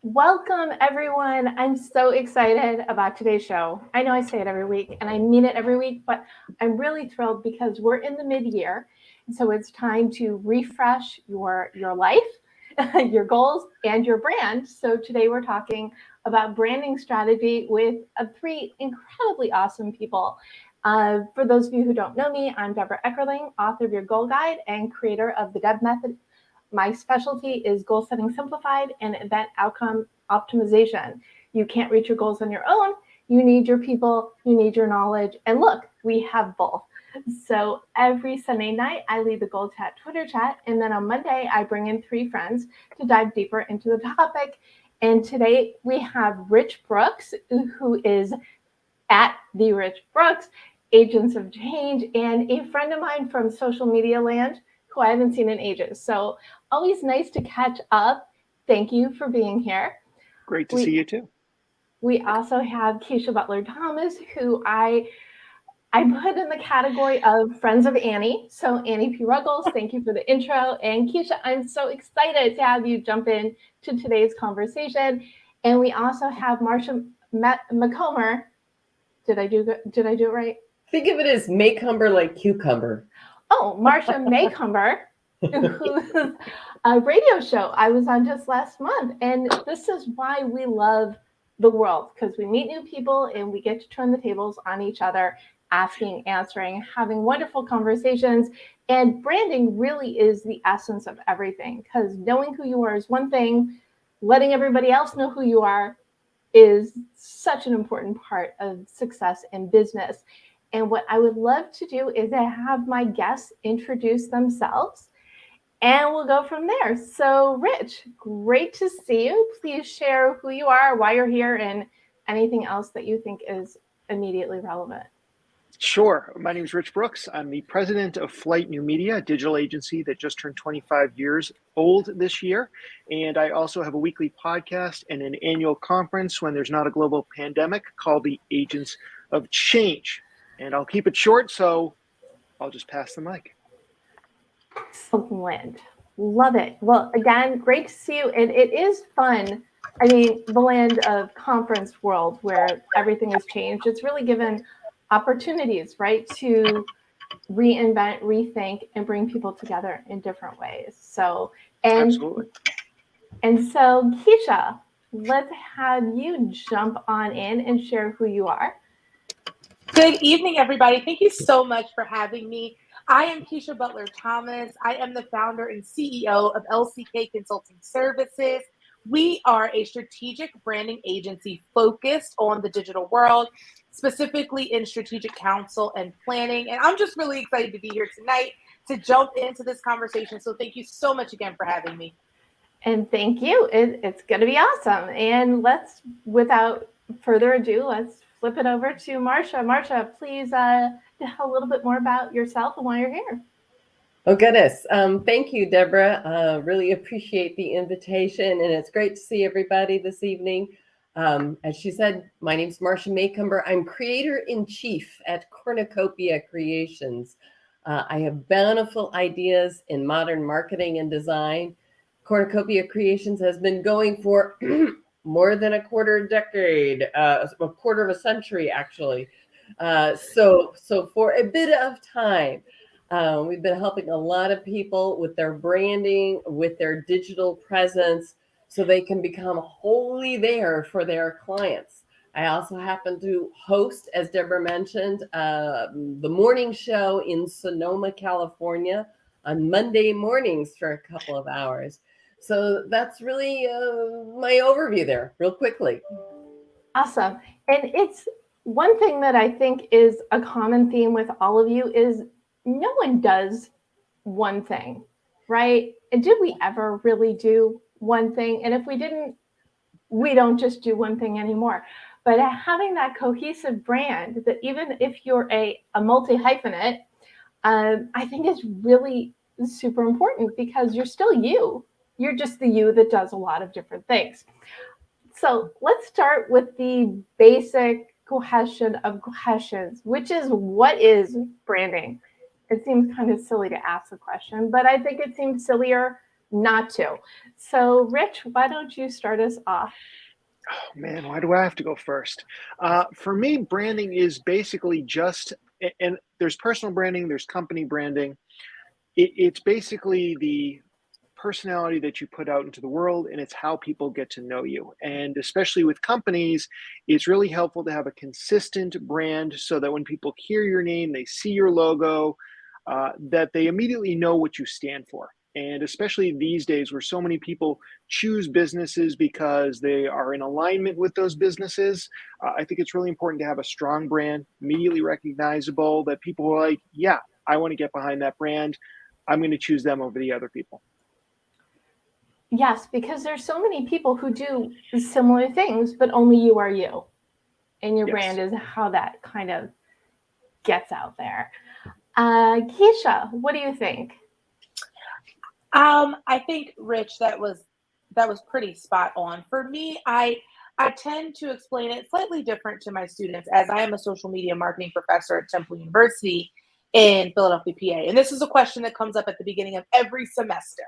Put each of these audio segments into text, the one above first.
Welcome, everyone. I'm so excited about today's show. I know I say it every week, and I mean it every week, but I'm really thrilled because we're in the mid-year, and so it's time to refresh your life, your goals, and your brand. So today we're talking about branding strategy with three incredibly awesome people. For those of you who don't know me, I'm Deborah Eckerling, author of Your Goal Guide and creator of the Deb Method. My specialty is goal setting simplified and event outcome optimization. You can't reach your goals on your own. You need your people, you need your knowledge. And look, we have both. So every Sunday night, I lead the Goal Chat Twitter chat. And then on Monday, I bring in three friends to dive deeper into the topic. And today we have Rich Brooks, who is at the Rich Brooks, Agents of Change, and a friend of mine from social media land who I haven't seen in ages. So always nice to catch up. Thank you for being here. Great to see you too. We also have Keshia Butler-Thomas, who I put in the category of Friends of Annie. So Annie P. Ruggles, thank you for the intro. And Keshia, I'm so excited to have you jump in to today's conversation. And we also have Marcia Macomber. Did I do it right? Think of it as Macomber like cucumber. Oh, Marcia Macomber, whose radio show I was on just last month. And this is why we love the world, because we meet new people and we get to turn the tables on each other, asking, answering, having wonderful conversations. And branding really is the essence of everything, because knowing who you are is one thing, letting everybody else know who you are is such an important part of success in business. And what I would love to do is have my guests introduce themselves and we'll go from there. So, Rich, great to see you. Please share who you are, why you're here, and anything else that you think is immediately relevant. Sure. My name is Rich Brooks. I'm the president of Flyte New Media, a digital agency that just turned 25 years old this year. And I also have a weekly podcast and an annual conference when there's not a global pandemic called the Agents of Change. And I'll keep it short, so I'll just pass the mic. Excellent. Love it. Well, again, great to see you. And it is fun. I mean, the land of conference world where everything has changed. It's really given opportunities, right, to reinvent, rethink, and bring people together in different ways. So, Absolutely. And so, Keshia, let's have you jump on in and share who you are. Good evening, everybody. Thank you so much for having me. I am Keshia Butler-Thomas. I am the founder and CEO of LCK Consulting Services. We are a strategic branding agency focused on the digital world, specifically in strategic counsel and planning. And I'm just really excited to be here tonight to jump into this conversation. So thank you so much again for having me. And thank you. It's going to be awesome. And let's, without further ado, let's flip it over to Marcia. Marcia, please tell a little bit more about yourself and why you're here. Oh, goodness. Thank you, Deborah. Really appreciate the invitation. And it's great to see everybody this evening. As she said, my name is Marcia Macomber. I'm creator-in-chief at Cornucopia Creations. I have bountiful ideas in modern marketing and design. Cornucopia Creations has been going for more than a quarter decade, a quarter of a century, actually. So for a bit of time, we've been helping a lot of people with their branding, with their digital presence, so they can become wholly there for their clients. I also happen to host, as Deborah mentioned, the morning show in Sonoma, California on Monday mornings for a couple of hours. So that's really my overview there, real quickly. Awesome. And it's one thing that I think is a common theme with all of you is no one does one thing, right? And did we ever really do one thing? And if we didn't, we don't just do one thing anymore. But having that cohesive brand that even if you're a multi-hyphenate, I think is really super important because you're still you. You're just the you that does a lot of different things. So let's start with the basic question of questions, which is what is branding? It seems kind of silly to ask the question, but I think it seems sillier not to. So Rich, why don't you start us off? Oh man, why do I have to go first? For me, branding is basically just, and there's personal branding, there's company branding. It's basically the personality that you put out into the world, and it's how people get to know you. And especially with companies, it's really helpful to have a consistent brand so that when people hear your name, they see your logo, that they immediately know what you stand for. And especially these days where so many people choose businesses because they are in alignment with those businesses, I think it's really important to have a strong brand, immediately recognizable, that people are like, yeah, I want to get behind that brand. I'm going to choose them over the other people. Yes, because there's so many people who do similar things, but only you are you. And your Yes. brand is how that kind of gets out there. Keshia, what do you think? I think, Rich, that was pretty spot on. For me, I tend to explain it slightly different to my students, as I am a social media marketing professor at Temple University in Philadelphia, PA. And this is a question that comes up at the beginning of every semester.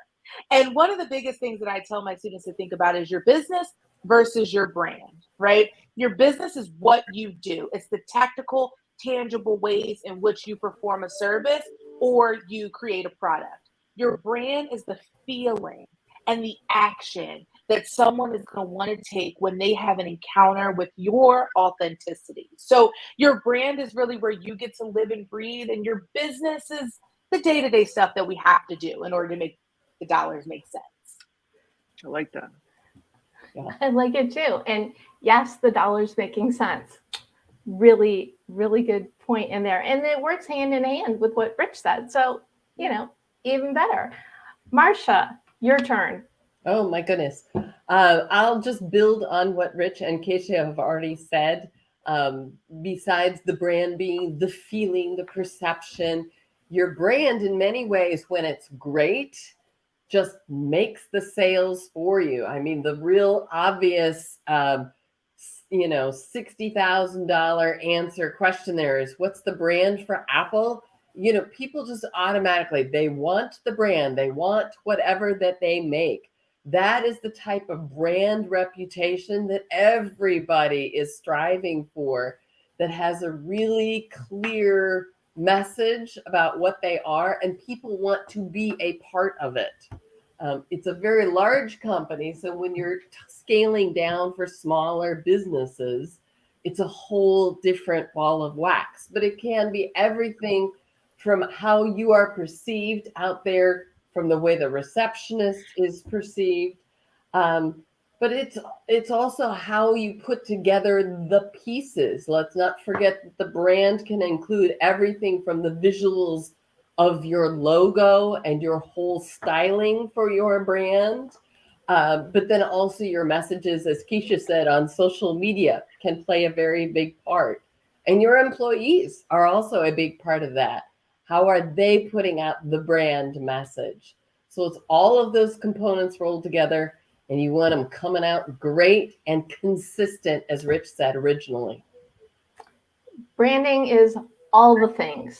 And one of the biggest things that I tell my students to think about is your business versus your brand, right? Your business is what you do. It's the tactical, tangible ways in which you perform a service or you create a product. Your brand is the feeling and the action that someone is going to want to take when they have an encounter with your authenticity. So your brand is really where you get to live and breathe, and your business is the day-to-day stuff that we have to do in order to make the dollars make sense. I like that. Yeah. I like it too. And yes, the dollar's making sense. Really, really good point in there. And it works hand in hand with what Rich said. So, even better. Marcia, your turn. Oh my goodness. I'll just build on what Rich and Keshia have already said. Besides the brand being the feeling, the perception, your brand in many ways, when it's great, just makes the sales for you. I mean, the real obvious, $60,000 answer question there is, what's the brand for Apple? People just automatically, they want the brand, they want whatever that they make. That is the type of brand reputation that everybody is striving for, that has a really clear message about what they are, and people want to be a part of it. It's a very large company, so when you're scaling down for smaller businesses, it's a whole different ball of wax. But it can be everything from how you are perceived out there, from the way the receptionist is perceived. But it's also how you put together the pieces. Let's not forget that the brand can include everything from the visuals of your logo and your whole styling for your brand. But then also your messages, as Keshia said, on social media can play a very big part. And your employees are also a big part of that. How are they putting out the brand message? So it's all of those components rolled together, and you want them coming out great and consistent, as Rich said originally. Branding is all the things.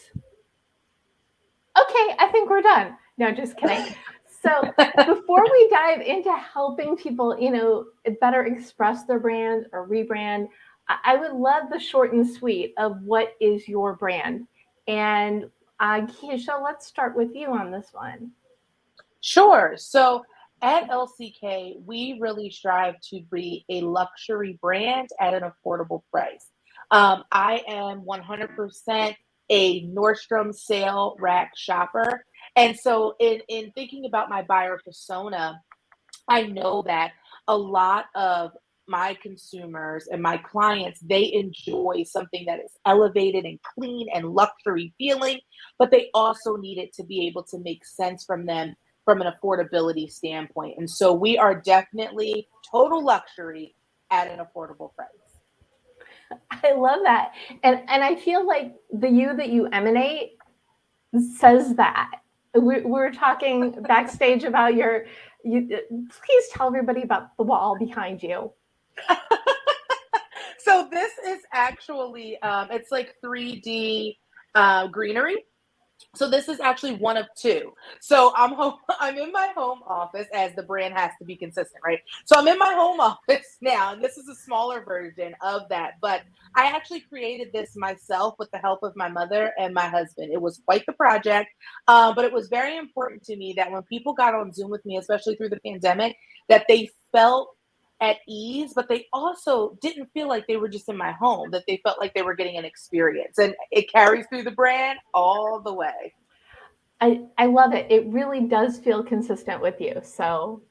Okay, I think we're done. No, just kidding. So before we dive into helping people, better express their brand or rebrand, I would love the short and sweet of what is your brand. And Keshia, let's start with you on this one. Sure. So at LCK, we really strive to be a luxury brand at an affordable price. I am 100% a Nordstrom sale rack shopper. And so in thinking about my buyer persona, I know that a lot of my consumers and my clients, they enjoy something that is elevated and clean and luxury feeling, but they also need it to be able to make sense from them from an affordability standpoint. And so we are definitely total luxury at an affordable price. I love that. And I feel like the you that you emanate says that. We're talking backstage about please tell everybody about the wall behind you. So this is actually, it's like 3D greenery. So this is actually one of two. So I'm home, I'm in my home office, as the brand has to be consistent, right? So I'm in my home office now, and this is a smaller version of that. But I actually created this myself with the help of my mother and my husband. It was quite the project, but it was very important to me that when people got on Zoom with me, especially through the pandemic, that they felt at ease, but they also didn't feel like they were just in my home, that they felt like they were getting an experience. And it carries through the brand all the way. I love it. It really does feel consistent with you. So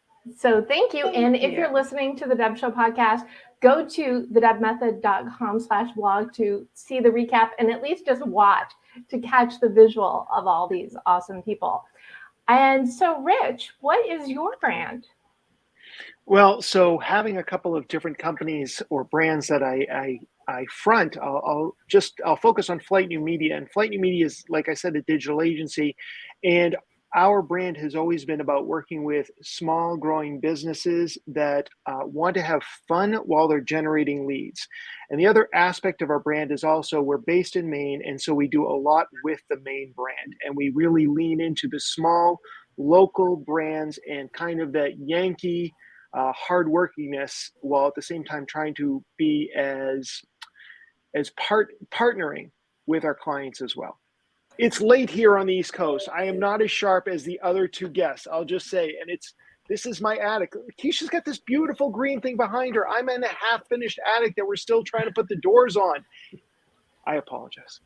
thank you. And if you're listening to the Deb Show podcast, go to thedebmethod.com/blog to see the recap and at least just watch to catch the visual of all these awesome people. And so, Rich, what is your brand? Well, so having a couple of different companies or brands that I front, I'll focus on Flyte New Media. And Flyte New Media is, like I said, a digital agency. And our brand has always been about working with small growing businesses that want to have fun while they're generating leads. And the other aspect of our brand is also we're based in Maine. And so we do a lot with the Maine brand. And we really lean into the small local brands and kind of that Yankee hardworkiness, while at the same time trying to be as partnering with our clients as well. It's late here on the East Coast. I am not as sharp as the other two guests, I'll just say. And this is my attic. Keshia's got this beautiful green thing behind her. I'm in a half-finished attic that we're still trying to put the doors on. I apologize.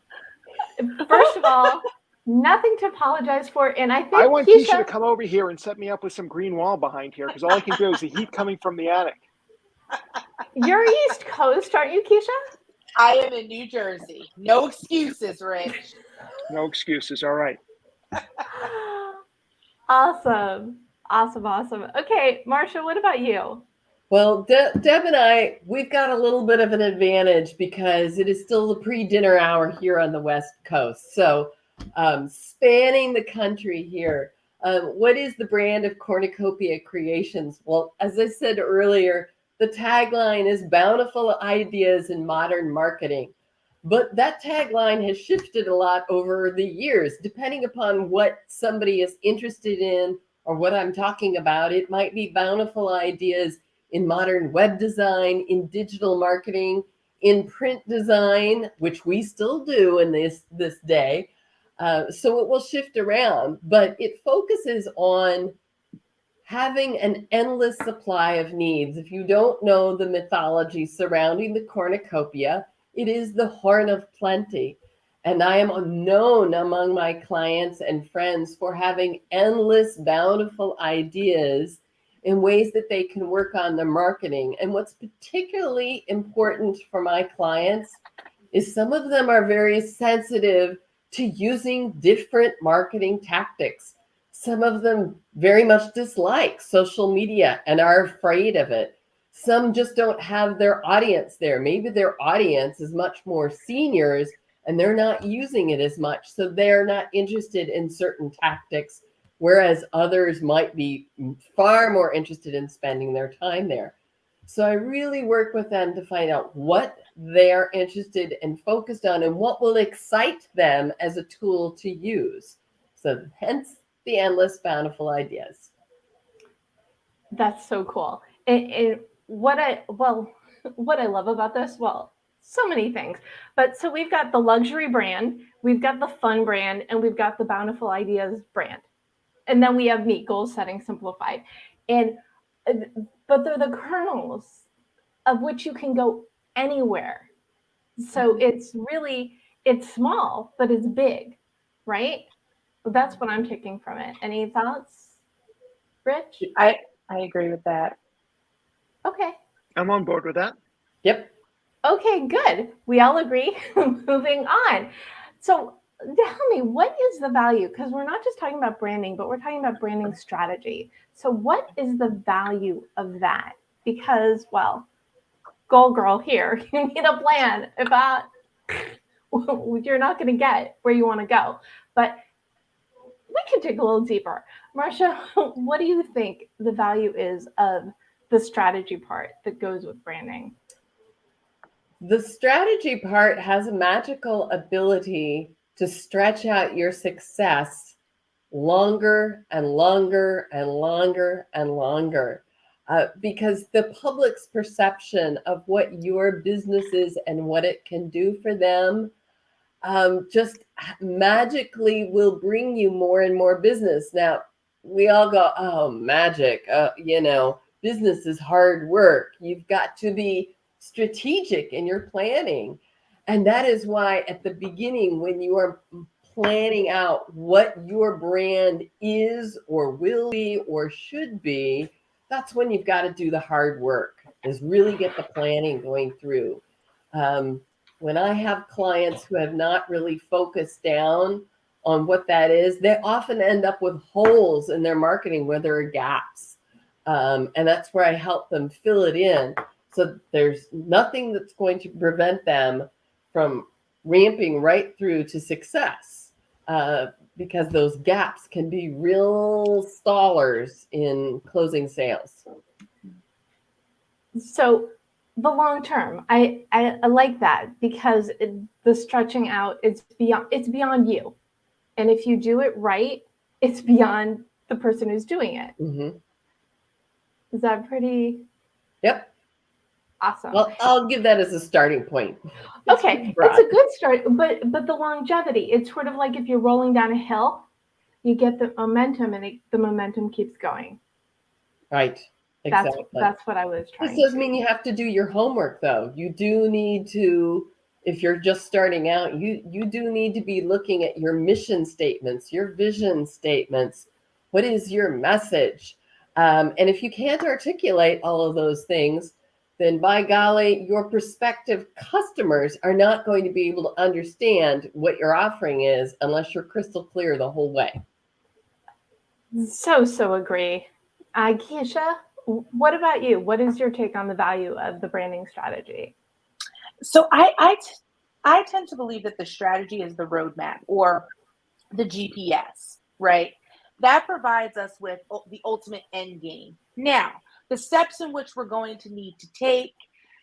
First of all, nothing to apologize for. And I think I want Keshia to come over here and set me up with some green wall behind here, because all I can do is the heat coming from the attic. You're East Coast, aren't you, Keshia? I am in New Jersey. No excuses, Rich. No excuses. All right. Awesome. Okay, Marcia, what about you? Well, Deb and I, we've got a little bit of an advantage because it is still the pre-dinner hour here on the West Coast. So spanning the country here, what is the brand of Cornucopia Creations? Well, as I said earlier, the tagline is Bountiful Ideas in Modern Marketing. But that tagline has shifted a lot over the years, depending upon what somebody is interested in or what I'm talking about. It might be bountiful ideas in modern web design, in digital marketing, in print design, which we still do in this day. So it will shift around, but it focuses on having an endless supply of needs. If you don't know the mythology surrounding the cornucopia, it is the horn of plenty. And I am known among my clients and friends for having endless, bountiful ideas in ways that they can work on their marketing. And what's particularly important for my clients is some of them are very sensitive to using different marketing tactics. Some of them very much dislike social media and are afraid of it. Some just don't have their audience there. Maybe their audience is much more seniors and they're not using it as much. So they're not interested in certain tactics, whereas others might be far more interested in spending their time there. So I really work with them to find out what they're interested and focused on and what will excite them as a tool to use. So hence the endless bountiful ideas. That's so cool. And what I love about this, well, so many things. But so we've got the luxury brand, we've got the fun brand, and we've got the bountiful ideas brand. And then we have Meet Goal Setting Simplified. But they're the kernels of which you can go anywhere. So it's small, but it's big, right? That's what I'm taking from it. Any thoughts, Rich? I agree with that. Okay. I'm on board with that. Yep. Okay, good. We all agree. Moving on. So tell me, what is the value? Because we're not just talking about branding, but we're talking about branding strategy. So what is the value of that? Because, well, goal girl here, you need a plan about you're not going to get where you want to go. But we can dig a little deeper. Marcia, what do you think the value is of the strategy part that goes with branding? The strategy part has a magical ability to stretch out your success longer and longer and longer and longer. Because the public's perception of what your business is and what it can do for them just magically will bring you more and more business. Now, we all go, oh, magic, business is hard work. You've got to be strategic in your planning. And that is why at the beginning, when you are planning out what your brand is or will be or should be, that's when you've got to do the hard work, is really get the planning going through. When I have clients who have not really focused down on what that is, they often end up with holes in their marketing where there are gaps. And that's where I help them fill it in. So there's nothing that's going to prevent them from ramping right through to success, because those gaps can be real stallers in closing sales. So the long term, I like that, because the stretching out, it's beyond you. And if you do it right, it's beyond the person who's doing it. Mm-hmm. Is that pretty? Yep. Awesome. Well, I'll give that as a starting point. Okay, it's a good start, but the longevity, it's sort of like if you're rolling down a hill, you get the momentum, and the momentum keeps going. Right. Exactly. That's what I was trying. This doesn't mean you have to do your homework, though. You do need to, if you're just starting out, you do need to be looking at your mission statements, your vision statements. What is your message? And if you can't articulate all of those things, then by golly, your prospective customers are not going to be able to understand what your offering is unless you're crystal clear the whole way. So agree. Keshia, what about you? What is your take on the value of the branding strategy? So I tend to believe that the strategy is the roadmap or the GPS, right? That provides us with the ultimate end game. Now, the steps in which we're going to need to take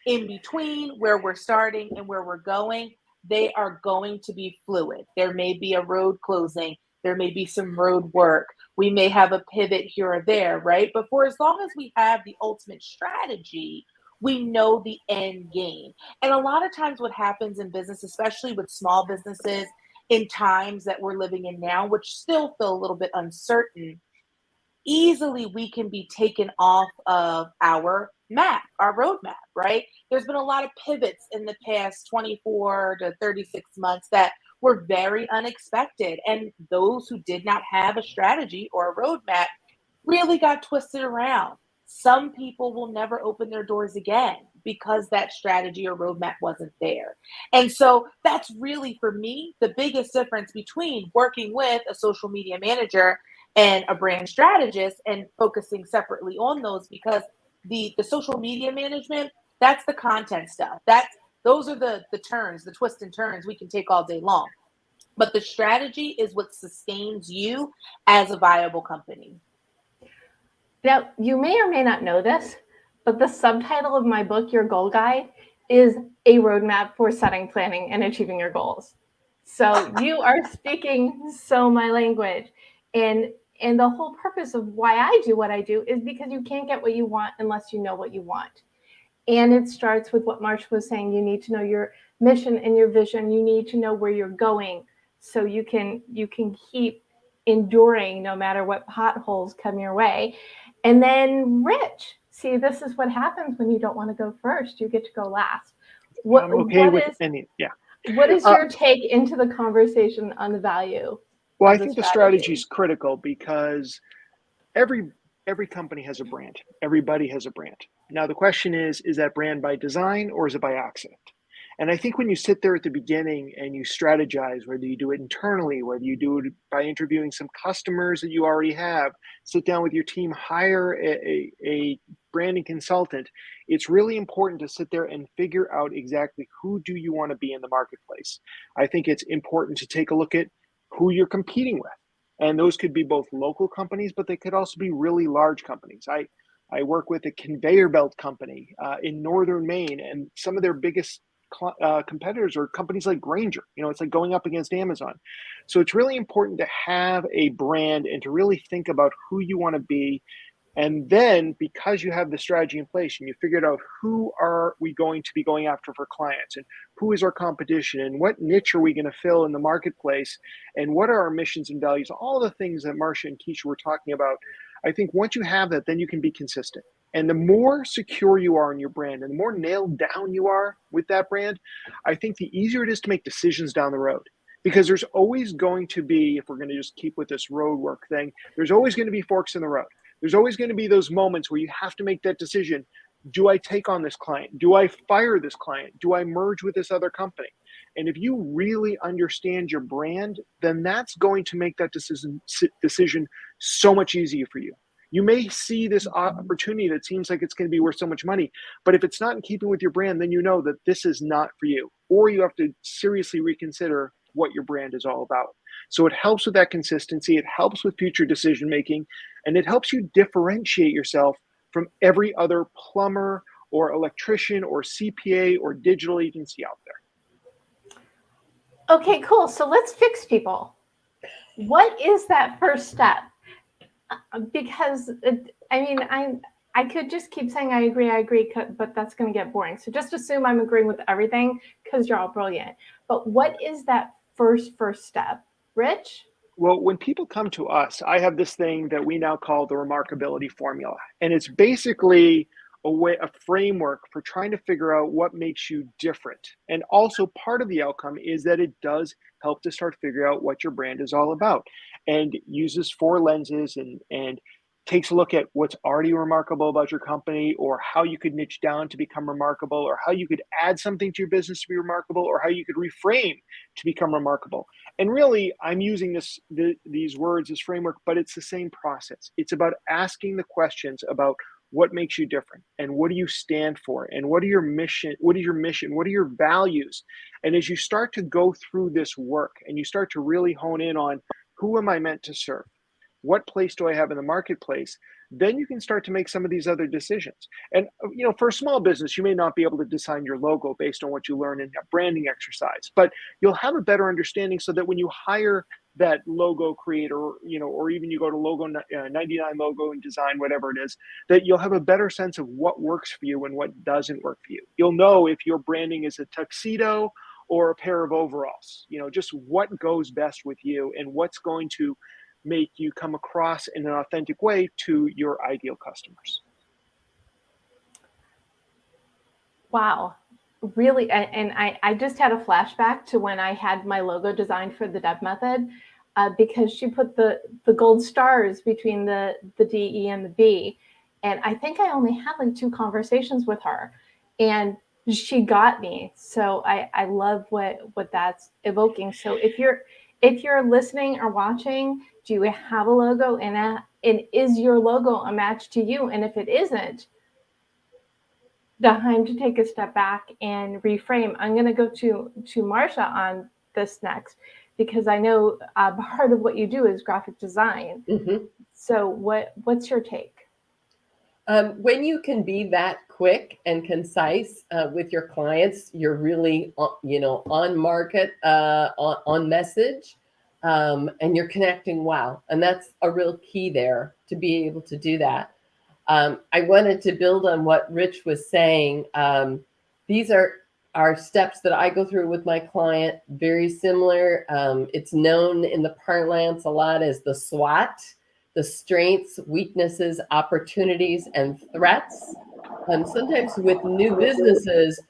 in between where we're starting and where we're going, they are going to be fluid. There may be a road closing. There may be some road work. We may have a pivot here or there, right? But for as long as we have the ultimate strategy, we know the end game. And a lot of times what happens in business, especially with small businesses in times that we're living in now, which still feel a little bit uncertain, easily we can be taken off of our map, our roadmap, right? There's been a lot of pivots in the past 24 to 36 months that were very unexpected. And those who did not have a strategy or a roadmap really got twisted around. Some people will never open their doors again because that strategy or roadmap wasn't there. And so that's really, for me, the biggest difference between working with a social media manager and a brand strategist and focusing separately on those, because the social media management, that's the content stuff. Those are the turns, the twists and turns we can take all day long. But the strategy is what sustains you as a viable company. Now, you may or may not know this, but the subtitle of my book, Your Goal Guide, is a roadmap for setting, planning, and achieving your goals. So you are speaking my language. And the whole purpose of why I do what I do is because you can't get what you want unless you know what you want. And it starts with what Marcia was saying. You need to know your mission and your vision. You need to know where you're going so you can keep enduring no matter what potholes come your way. And then Rich, see, this is what happens when you don't want to go first. You get to go last. I'm okay with any, yeah. What is your take into the conversation on the value? Well, I think the strategy is critical because every company has a brand. Everybody has a brand. Now, the question is that brand by design or is it by accident? And I think when you sit there at the beginning and you strategize, whether you do it internally, whether you do it by interviewing some customers that you already have, sit down with your team, hire a branding consultant, it's really important to sit there and figure out exactly who do you want to be in the marketplace. I think it's important to take a look at who you're competing with. And those could be both local companies, but they could also be really large companies. I work with a conveyor belt company in northern Maine, and some of their biggest competitors are companies like Granger. It's like going up against Amazon. So it's really important to have a brand and to really think about who you want to be. And then because you have the strategy in place and you figured out who are we going to be going after for clients and who is our competition and what niche are we going to fill in the marketplace and what are our missions and values, all the things that Marcia and Keshia were talking about. I think once you have that, then you can be consistent. And the more secure you are in your brand and the more nailed down you are with that brand, I think the easier it is to make decisions down the road. Because there's always going to be, if we're going to just keep with this road work thing, there's always going to be forks in the road. There's always going to be those moments where you have to make that decision. Do I take on this client? Do I fire this client? Do I merge with this other company? And if you really understand your brand, then that's going to make that decision so much easier for you. You may see this opportunity that seems like it's going to be worth so much money, but if it's not in keeping with your brand, then you know that this is not for you, or you have to seriously reconsider what your brand is all about. So it helps with that consistency. It helps with future decision making, and it helps you differentiate yourself from every other plumber or electrician or CPA or digital agency out there. Okay, cool. So let's fix people. What is that first step? Because I could just keep saying I agree, but that's going to get boring. So just assume I'm agreeing with everything because you're all brilliant. But what is that first step? Rich? Well, when people come to us, I have this thing that we now call the Remarkability Formula. And it's basically a framework for trying to figure out what makes you different. And also part of the outcome is that it does help to start figuring out what your brand is all about, and uses 4 lenses and takes a look at what's already remarkable about your company, or how you could niche down to become remarkable, or how you could add something to your business to be remarkable, or how you could reframe to become remarkable. And really, I'm using these words, this framework, but it's the same process. It's about asking the questions about what makes you different, and what do you stand for, and what is your mission, what are your values. And as you start to go through this work and you start to really hone in on who am I meant to serve, what place do I have in the marketplace, then you can start to make some of these other decisions. And for a small business, you may not be able to design your logo based on what you learn in that branding exercise, but you'll have a better understanding so that when you hire that logo creator, or even you go to logo 99 logo and design, whatever it is, that you'll have a better sense of what works for you and what doesn't work for you. You'll know if your branding is a tuxedo or a pair of overalls, just what goes best with you and what's going to make you come across in an authentic way to your ideal customers. Wow. Really, and I just had a flashback to when I had my logo designed for the Deb method, because she put the gold stars between the D, E, and the B. And I think I only had like 2 conversations with her, and she got me. So I love what that's evoking. So if you're listening or watching, do you have a logo, and is your logo a match to you? And if it isn't, time to take a step back and reframe. I'm going to go to Marcia on this next, because I know part of what you do is graphic design. Mm-hmm. So what's your take? When you can be that quick and concise with your clients, you're really on market, on message, and you're connecting well. And that's a real key there, to be able to do that. I wanted to build on what Rich was saying. These are steps that I go through with my client, very similar. It's known in the parlance a lot as the SWOT, the strengths, weaknesses, opportunities, and threats. Sometimes with new businesses,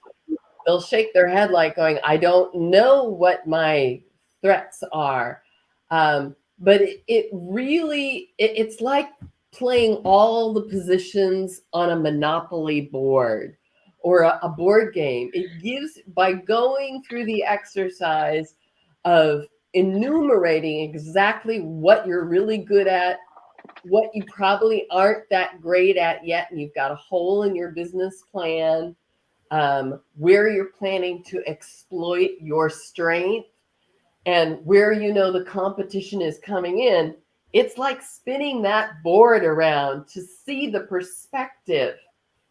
they'll shake their head like going, I don't know what my threats are. But it really, it's like playing all the positions on a Monopoly board or a board game. It gives, by going through the exercise of enumerating exactly what you're really good at, what you probably aren't that great at yet, and you've got a hole in your business plan, where you're planning to exploit your strength, and where the competition is coming in. It's like spinning that board around to see the perspective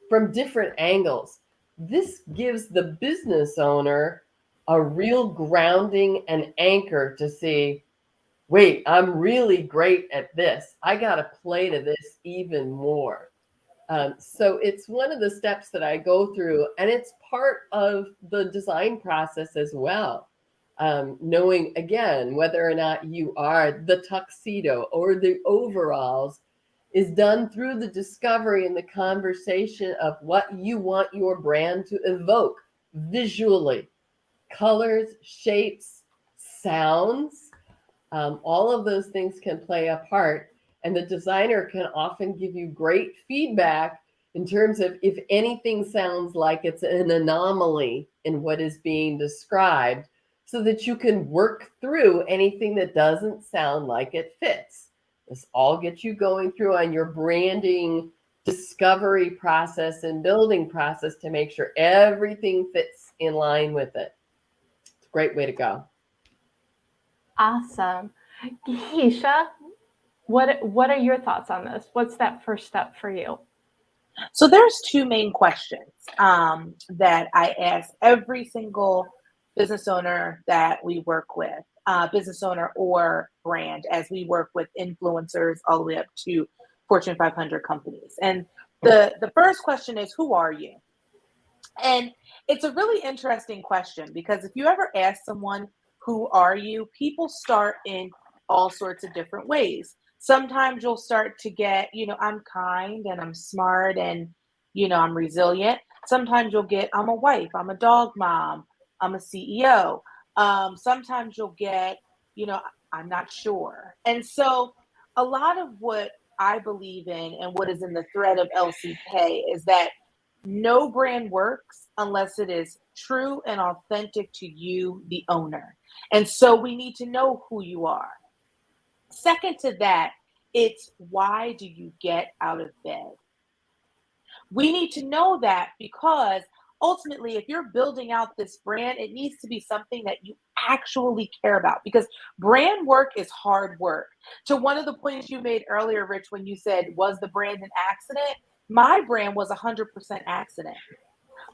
from different angles. this gives the business owner a real grounding and anchor to see, wait, I'm really great at this. I got to play to this even more. So it's one of the steps that I go through, and it's part of the design process as well. Knowing, again, whether or not you are the tuxedo or the overalls is done through the discovery and the conversation of what you want your brand to evoke visually. Colors, shapes, sounds, all of those things can play a part. And the designer can often give you great feedback in terms of if anything sounds like it's an anomaly in what is being described, so that you can work through anything that doesn't sound like it fits. This all gets you going through on your branding discovery process and building process to make sure everything fits in line with it. It's a great way to go. Awesome. Keshia, what are your thoughts on this? What's that first step for you? So there's two main questions that I ask every single business owner that we work with, business owner or brand, as we work with influencers all the way up to Fortune 500 companies. And the first question is, who are you? And it's a really interesting question, because if you ever ask someone, who are you? People start in all sorts of different ways. Sometimes you'll start to get, I'm kind and I'm smart and, I'm resilient. Sometimes you'll get, I'm a wife, I'm a dog mom, I'm a CEO. Sometimes you'll get, I'm not sure. And so a lot of what I believe in and what is in the thread of LCK is that no brand works unless it is true and authentic to you, the owner. And so we need to know who you are. Second to that, it's why do you get out of bed? We need to know that, because ultimately, if you're building out this brand, it needs to be something that you actually care about, because brand work is hard work. To one of the points you made earlier, Rich, when you said, was the brand an accident? My brand was 100% accident.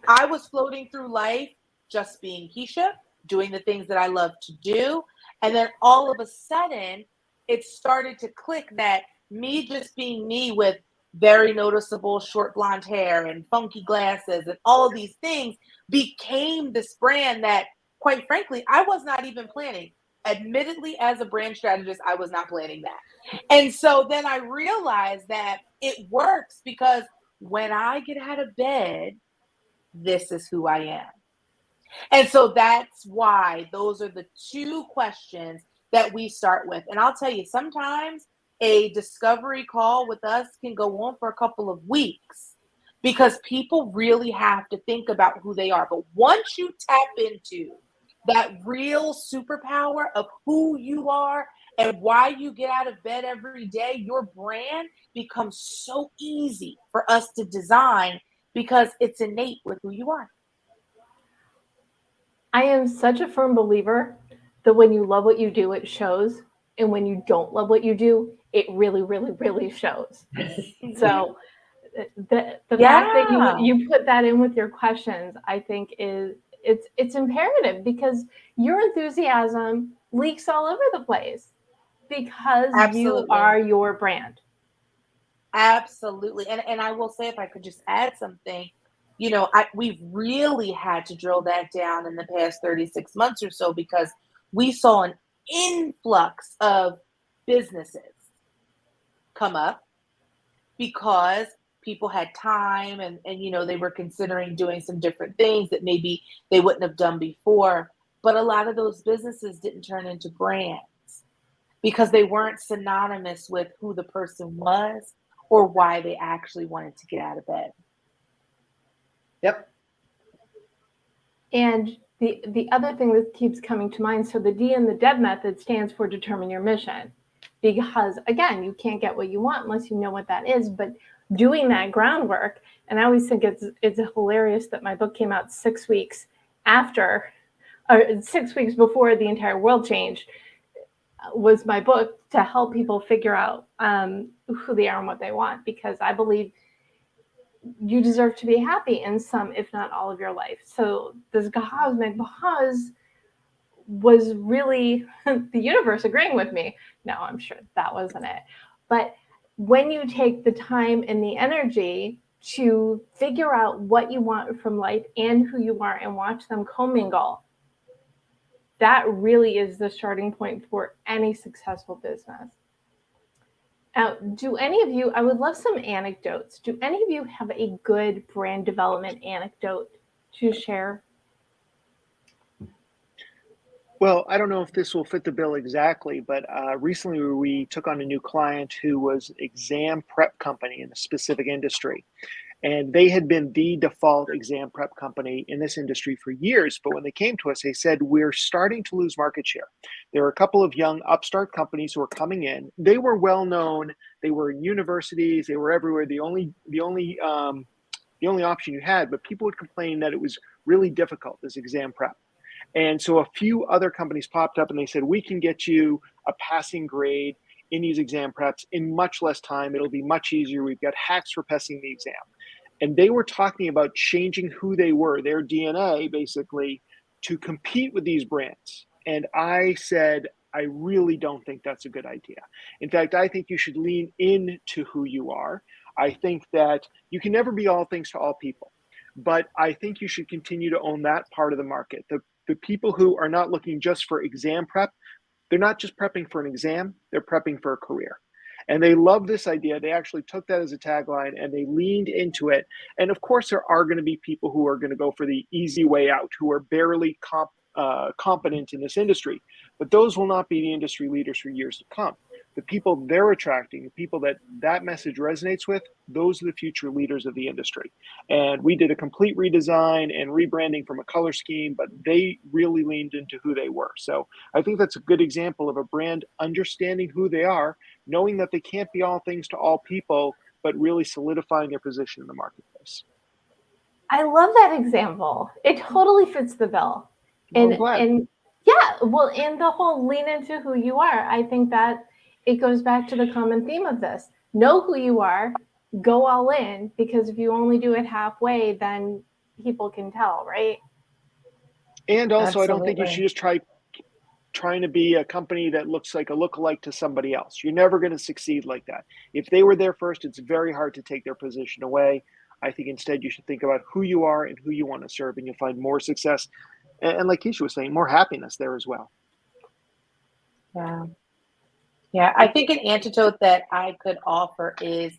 I was floating through life just being Keshia, doing the things that I love to do. And then all of a sudden, it started to click that me just being me with very noticeable short blonde hair and funky glasses and all of these things became this brand that, quite frankly, I was not even planning. Admittedly, as a brand strategist, I was not planning that. And so then I realized that it works, because when I get out of bed, this is who I am. And so that's why those are the two questions that we start with. And I'll tell you, sometimes a discovery call with us can go on for a couple of weeks, because people really have to think about who they are. But once you tap into that real superpower of who you are and why you get out of bed every day, your brand becomes so easy for us to design, because it's innate with who you are. I am such a firm believer that when you love what you do, it shows. And when you don't love what you do, it really, really, really shows. So the fact that you put that in with your questions, I think it's imperative, because your enthusiasm leaks all over the place, because you are your brand. Absolutely. And I will say, if I could just add something, we've really had to drill that down in the past 36 months or so, because we saw an influx of businesses come up because people had time and they were considering doing some different things that maybe they wouldn't have done before. But a lot of those businesses didn't turn into brands because they weren't synonymous with who the person was or why they actually wanted to get out of bed. Yep. And the other thing that keeps coming to mind, so the D in the DEB method stands for determine your mission, because again, you can't get what you want unless you know what that is. But doing that groundwork, and I always think it's hilarious that my book came out 6 weeks after, or 6 weeks before the entire world changed, was my book to help people figure out who they are and what they want, because I believe you deserve to be happy in some, if not all of your life. So this cosmic pause was really the universe agreeing with me. No, I'm sure that wasn't it. But when you take the time and the energy to figure out what you want from life and who you are and watch them commingle, that really is the starting point for any successful business. Now, do any of you, I would love some anecdotes. Do any of you have a good brand development anecdote to share? Well, I don't know if this will fit the bill exactly, but recently we took on a new client who was an exam prep company in a specific industry. And they had been the default exam prep company in this industry for years. But when they came to us, they said, we're starting to lose market share. There were a couple of young upstart companies who were coming in. They were well known. They were in universities. They were everywhere. The only option you had, but people would complain that it was really difficult, this exam prep. And so a few other companies popped up and they said, we can get you a passing grade in these exam preps in much less time. It'll be much easier. We've got hacks for passing the exam. And they were talking about changing who they were, their DNA, basically, to compete with these brands. And I said, I really don't think that's a good idea. In fact, I think you should lean into who you are. I think that you can never be all things to all people, but I think you should continue to own that part of the market. The people who are not looking just for exam prep, they're not just prepping for an exam, they're prepping for a career. And they love this idea. They actually took that as a tagline and they leaned into it. And of course, there are going to be people who are going to go for the easy way out, who are barely competent in this industry. But those will not be the industry leaders for years to come. The people they're attracting, the people that message resonates with, those are the future leaders of the industry. And we did a complete redesign and rebranding from a color scheme, but they really leaned into who they were. So I think that's a good example of a brand understanding who they are, knowing that they can't be all things to all people, but really solidifying their position in the marketplace. I love that example. It totally fits the bill. Well, I'm glad. And yeah, well, and the whole lean into who you are, I think that it goes back to the common theme of this. Know who you are, go all in, because if you only do it halfway, then people can tell, right? And also, Absolutely. I don't think you should just trying to be a company that looks like a lookalike to somebody else. You're never going to succeed like that. If they were there first, it's very hard to take their position away. I think instead you should think about who you are and who you want to serve, and you'll find more success. And like Keshia was saying, more happiness there as well. Yeah. Yeah, I think an antidote that I could offer is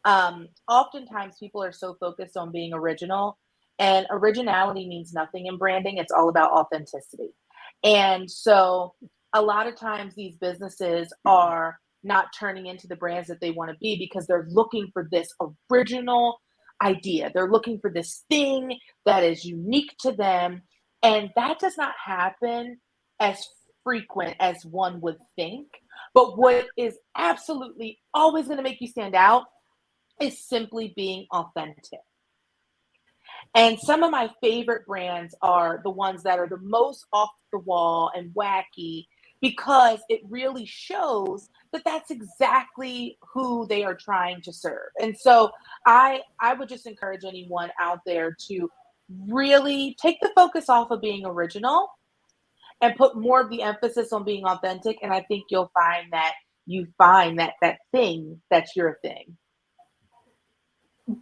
oftentimes people are so focused on being original, and originality means nothing in branding. It's all about authenticity. And so a lot of times these businesses are not turning into the brands that they want to be because they're looking for this original idea. They're looking for this thing that is unique to them. And that does not happen as frequent as one would think. But what is absolutely always going to make you stand out is simply being authentic. And some of my favorite brands are the ones that are the most off the wall and wacky, because it really shows that that's exactly who they are trying to serve. And so I would just encourage anyone out there to really take the focus off of being original and put more of the emphasis on being authentic. And I think you'll find that you find that thing that's your thing.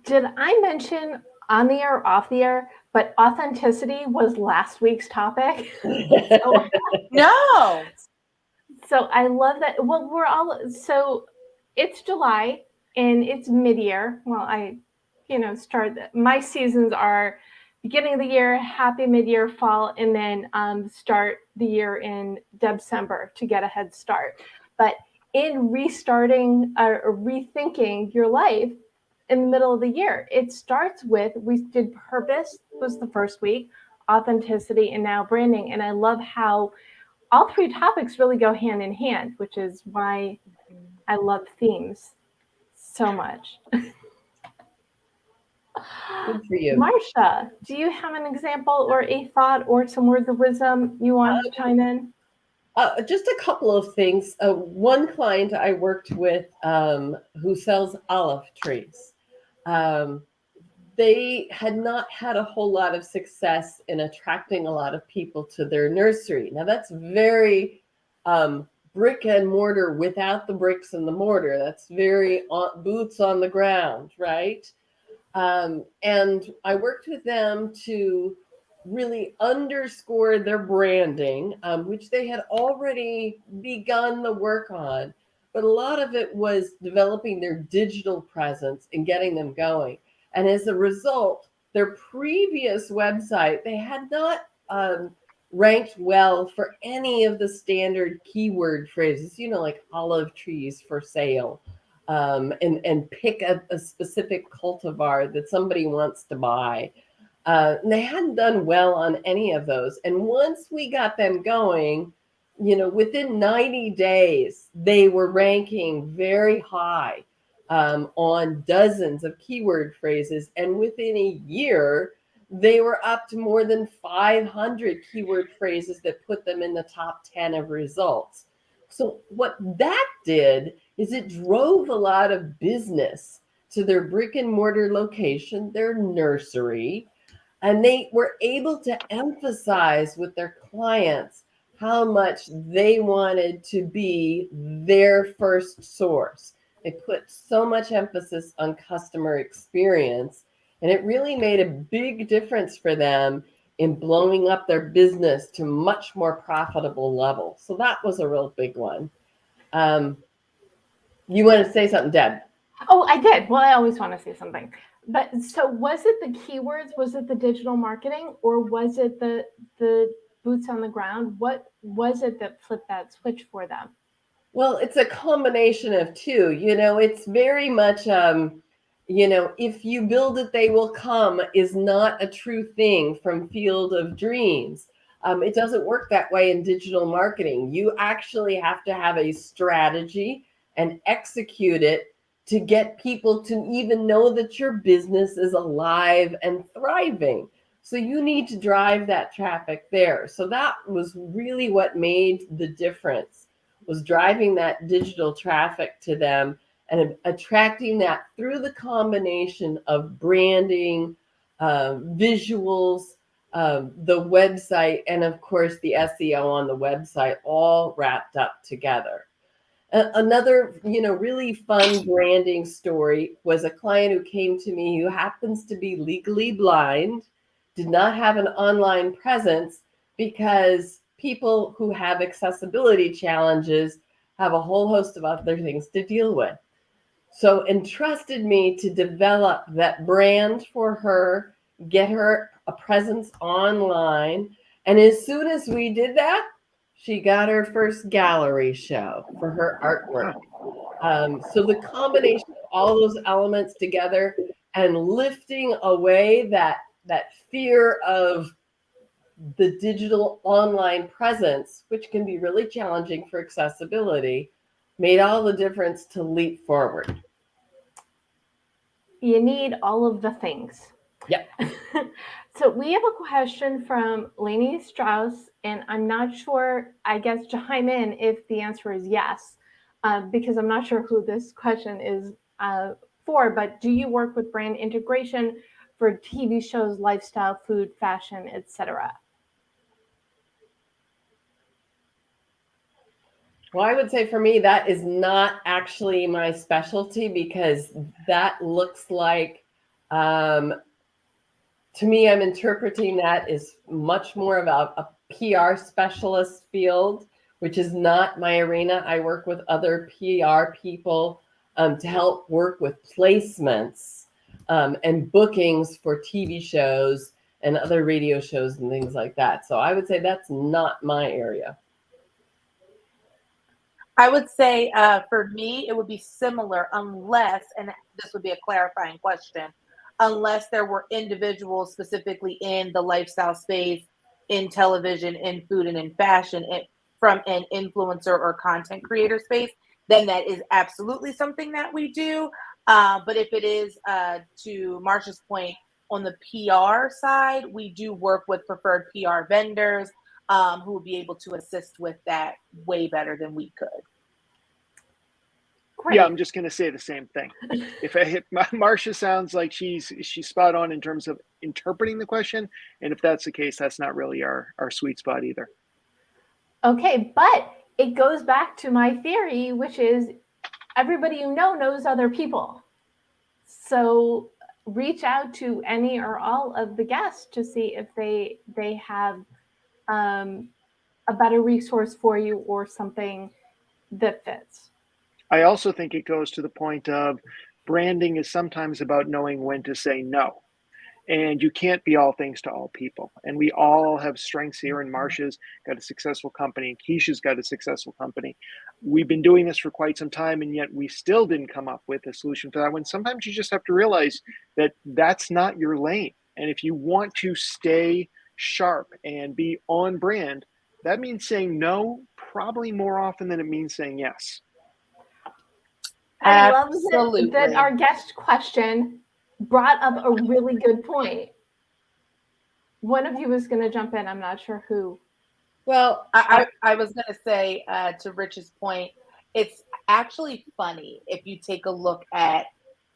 Did I mention on the air or off the air, but authenticity was last week's topic? No. So I love that. Well, so it's July and it's mid-year. Well, my seasons are beginning of the year, happy mid-year, fall, and then start the year in December to get a head start. But in restarting or rethinking your life in the middle of the year, it starts with, we did purpose was the first week, authenticity, and now branding. And I love how all three topics really go hand in hand, which is why I love themes so much. Good for you. Marcia, do you have an example or a thought or some words of wisdom you want to chime in? Just a couple of things. One client I worked with who sells olive trees. they had not had a whole lot of success in attracting a lot of people to their nursery. Now that's very brick and mortar without the bricks and the mortar. That's very boots on the ground, right? And I worked with them to really underscore their branding, which they had already begun the work on. But a lot of it was developing their digital presence and getting them going. And as a result, their previous website, they had not ranked well for any of the standard keyword phrases, like olive trees for sale, and pick a specific cultivar that somebody wants to buy. And they hadn't done well on any of those. And once we got them going, within 90 days, they were ranking very high on dozens of keyword phrases. And within a year, they were up to more than 500 keyword phrases that put them in the top 10 of results. So what that did is it drove a lot of business to their brick and mortar location, their nursery, and they were able to emphasize with their clients how much they wanted to be their first source. They put so much emphasis on customer experience, and it really made a big difference for them in blowing up their business to much more profitable level. So that was a real big one. You want to say something, Deb? Oh, I did. Well, I always want to say something. But so was it the keywords? Was it the digital marketing? Or was it the boots on the ground? What was it that flipped that switch for them? Well, it's a combination of two. It's very much, if you build it, they will come is not a true thing from Field of Dreams. It doesn't work that way in digital marketing. You actually have to have a strategy and execute it to get people to even know that your business is alive and thriving. So you need to drive that traffic there. So that was really what made the difference, was driving that digital traffic to them and attracting that through the combination of branding, visuals, the website, and of course the SEO on the website, all wrapped up together. Another, really fun branding story was a client who came to me who happens to be legally blind, did not have an online presence because people who have accessibility challenges have a whole host of other things to deal with. So entrusted me to develop that brand for her, get her a presence online. And as soon as we did that, she got her first gallery show for her artwork. So the combination of all those elements together and lifting away that fear of the digital online presence, which can be really challenging for accessibility, made all the difference to leap forward. You need all of the things. Yep. So we have a question from Lainey Strauss, and I'm not sure, I guess, chime in if the answer is yes, because I'm not sure who this question is for, but do you work with brand integration for TV shows, lifestyle, food, fashion, etc.? Well, I would say for me, that is not actually my specialty, because that looks like, to me, I'm interpreting that as much more of a PR specialist field, which is not my arena. I work with other PR people to help work with placements and bookings for TV shows and other radio shows and things like that. So I would say that's not my area. I would say for me, it would be similar unless, and this would be a clarifying question, unless there were individuals specifically in the lifestyle space, in television, in food, and in fashion, from an influencer or content creator space, then that is absolutely something that we do. But if it is, to Marcia's point, on the PR side, we do work with preferred PR vendors who will be able to assist with that way better than we could. Great. Yeah, I'm just going to say the same thing. If Marcia sounds like she's spot on in terms of interpreting the question, and if that's the case, that's not really our sweet spot either. Okay, but it goes back to my theory, which is everybody you know knows other people. So reach out to any or all of the guests to see if they have a better resource for you or something that fits. I also think it goes to the point of branding is sometimes about knowing when to say no. And you can't be all things to all people. And we all have strengths here. And Marcia's got a successful company, and Keshia's got a successful company. We've been doing this for quite some time, and yet we still didn't come up with a solution for that one. Sometimes you just have to realize that that's not your lane. And if you want to stay sharp and be on brand, that means saying no probably more often than it means saying yes. I love Absolutely. that our guest question brought up a really good point. One of you was going to jump in. I'm not sure who. Well, I was going to say to Rich's point, it's actually funny if you take a look at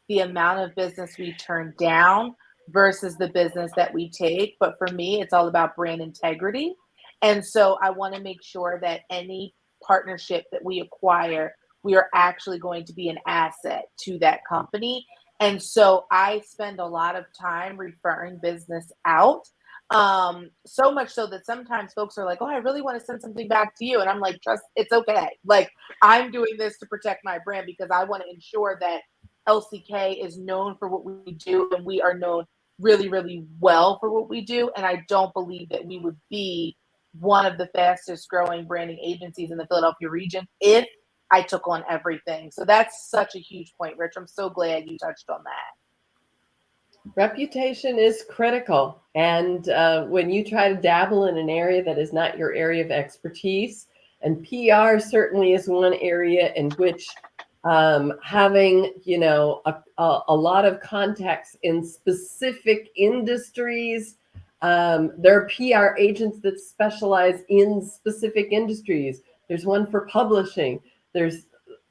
the amount of business we turn down versus the business that we take. But for me, it's all about brand integrity. And so I want to make sure that any partnership that we acquire, we are actually going to be an asset to that company. And so I spend a lot of time referring business out. So much so that sometimes folks are like, oh, I really want to send something back to you. And I'm like, trust, it's okay. Like, I'm doing this to protect my brand because I want to ensure that LCK is known for what we do, and we are known really, really well for what we do. And I don't believe that we would be one of the fastest growing branding agencies in the Philadelphia region if I took on everything. So that's such a huge point, Rich. I'm so glad you touched on that. Reputation is critical. And when you try to dabble in an area that is not your area of expertise, and PR certainly is one area in which having, a lot of contacts in specific industries. There are PR agents that specialize in specific industries. There's one for publishing. There's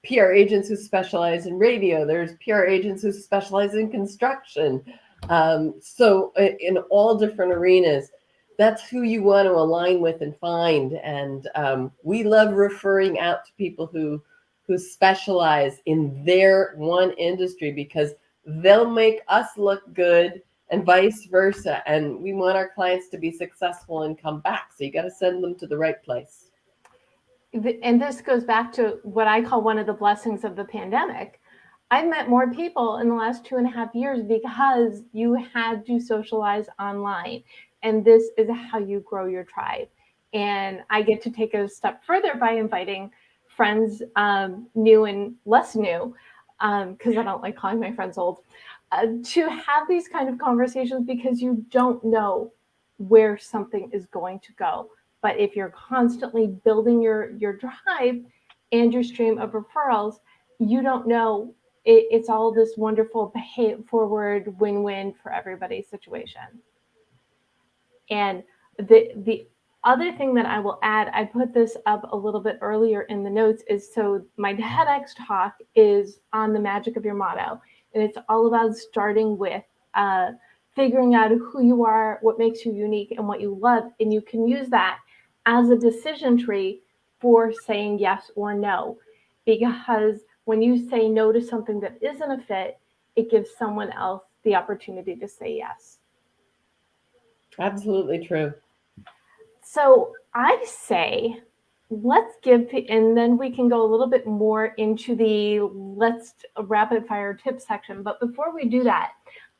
PR agents who specialize in radio. There's PR agents who specialize in construction. So in all different arenas, that's who you want to align with and find. And we love referring out to people who specialize in their one industry because they'll make us look good and vice versa. And we want our clients to be successful and come back. So you got to send them to the right place. And this goes back to what I call one of the blessings of the pandemic. I've met more people in the last 2.5 years because you had to socialize online. And this is how you grow your tribe. And I get to take it a step further by inviting friends, new and less new, because I don't like calling my friends old, to have these kind of conversations because you don't know where something is going to go. But if you're constantly building your drive and your stream of referrals, you don't know. It's all this wonderful forward win-win for everybody situation. And the other thing that I will add, I put this up a little bit earlier in the notes, is so my TEDx talk is on the magic of your motto. And it's all about starting with figuring out who you are, what makes you unique, and what you love. And you can use that as a decision tree for saying yes or no. Because when you say no to something that isn't a fit, it gives someone else the opportunity to say yes. Absolutely true. So I say, let's give, and then we can go a little bit more into the let's rapid fire tip section. But before we do that,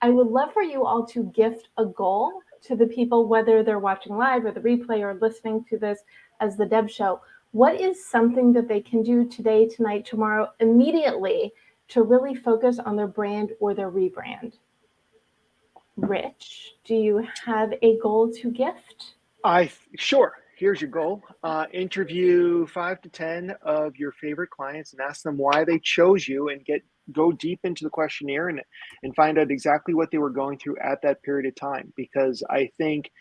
I would love for you all to gift a goal to the people, whether they're watching live or the replay or listening to this as the Deb Show. What is something that they can do today, tonight, tomorrow, immediately to really focus on their brand or their rebrand? Rich, do you have a goal to gift? Sure. Here's your goal. Interview 5 to 10 of your favorite clients and ask them why they chose you, and go deep into the questionnaire and find out exactly what they were going through at that period of time. Because I think